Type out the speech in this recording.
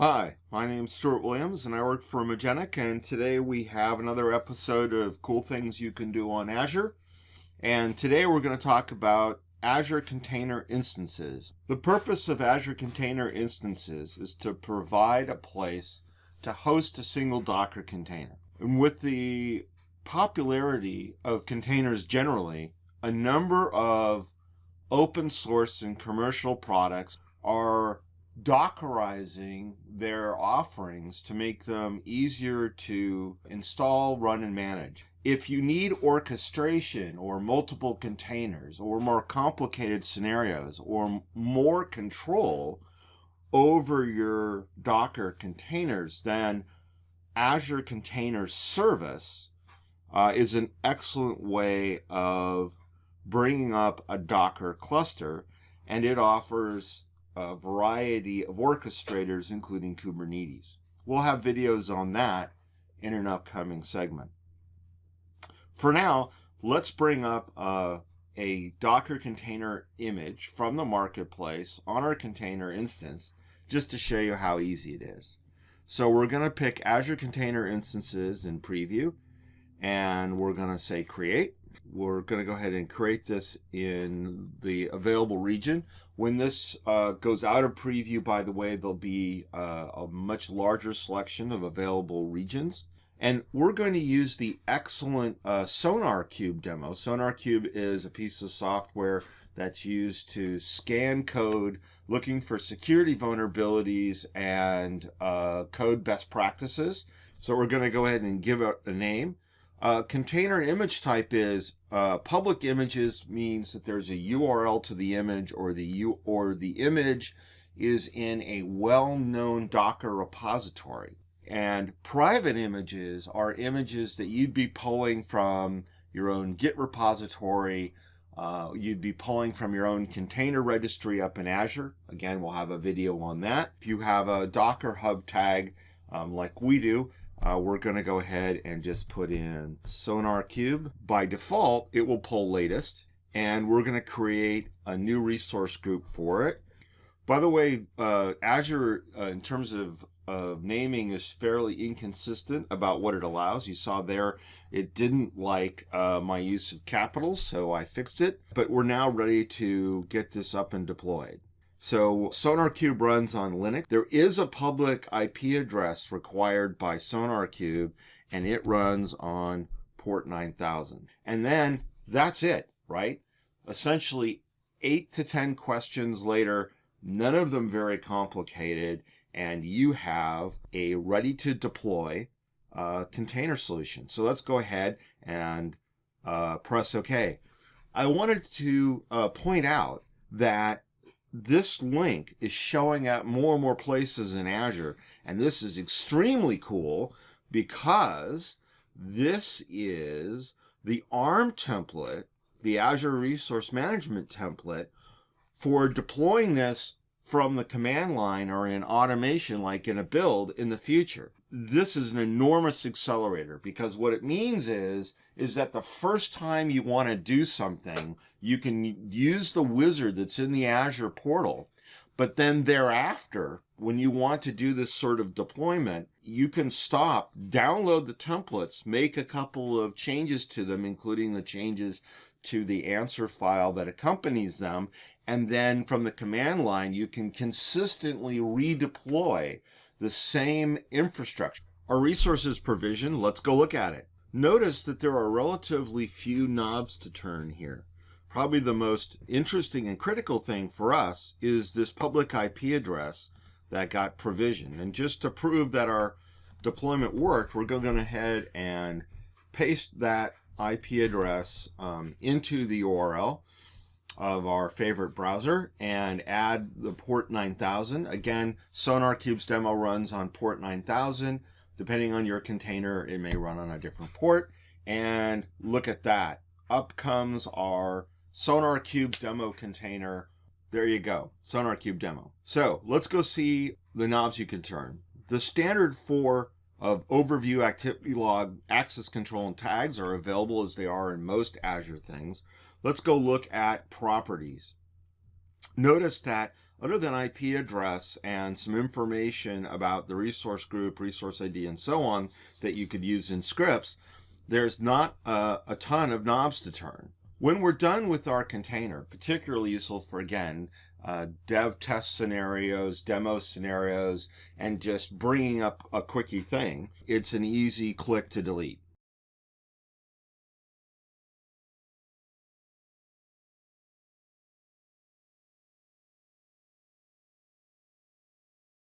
Hi, my name's Stuart Williams and I work for Magenic, and today we have another episode of cool things you can do on Azure. And today we're going to talk about Azure Container Instances. The purpose of Azure Container Instances is to provide a place to host a single Docker container. And with the popularity of containers generally, a number of open source and commercial products are Dockerizing their offerings to make them easier to install, run, and manage. If you need orchestration or multiple containers or more complicated scenarios or more control over your Docker containers, then Azure Container Service is an excellent way of bringing up a Docker cluster, and it offers a variety of orchestrators, including Kubernetes. We'll have videos on that in an upcoming segment. For now, let's bring up a Docker container image from the marketplace on our container instance, just to show you how easy it is. So we're going to pick Azure Container Instances in preview, and we're going to say create. We're going to go ahead and create this in the available region. When this goes out of preview, by the way, there'll be a much larger selection of available regions. And we're going to use the excellent SonarQube demo. SonarQube is a piece of software that's used to scan code looking for security vulnerabilities and code best practices. So we're going to go ahead and give it a name. Container image type is public images, means that there's a URL to the image, or the image is in a well-known Docker repository. And private images are images that you'd be pulling from your own Git repository. You'd be pulling from your own container registry up in Azure. Again, we'll have a video on that. If you have a Docker Hub tag like we do, we're going to go ahead and just put in SonarQube. By default, it will pull latest, and we're going to create a new resource group for it. By the way, Azure, in terms of naming, is fairly inconsistent about what it allows. You saw there it didn't like my use of capitals, so I fixed it. But we're now ready to get this up and deployed. So SonarQube runs on Linux. There is a public IP address required by SonarQube, and it runs on port 9000. And then that's it, right? Essentially 8 to 10 questions later, none of them very complicated, and you have a ready to deploy container solution. So let's go ahead and press OK. I wanted to point out that this link is showing up more and more places in Azure, and this is extremely cool because this is the ARM template, the Azure Resource Management template, for deploying this from the command line or in automation, like in a build in the future. This is an enormous accelerator, because what it means is that the first time you want to do something, you can use the wizard that's in the Azure portal, but then thereafter, when you want to do this sort of deployment, you can stop, download the templates, make a couple of changes to them, including the changes to the answer file that accompanies them, and then from the command line, you can consistently redeploy the same infrastructure. Our resources provision, let's go look at it. Notice that there are relatively few knobs to turn here. Probably the most interesting and critical thing for us is this public IP address that got provisioned. And just to prove that our deployment worked, we're going ahead and paste that IP address into the URL of our favorite browser and add the port 9000. Again, SonarQube's demo runs on port 9000. Depending on your container, it may run on a different port. And look at that. Up comes our SonarQube demo container. There you go, SonarQube demo. So let's go see the knobs you can turn. The standard 4 of overview, activity log, access control, and tags are available as they are in most Azure things. Let's go look at properties. Notice that other than IP address and some information about the resource group, resource ID, and so on that you could use in scripts, there's not a ton of knobs to turn. When we're done with our container, particularly useful for, again, dev test scenarios, demo scenarios, and just bringing up a quickie thing, it's an easy click to delete.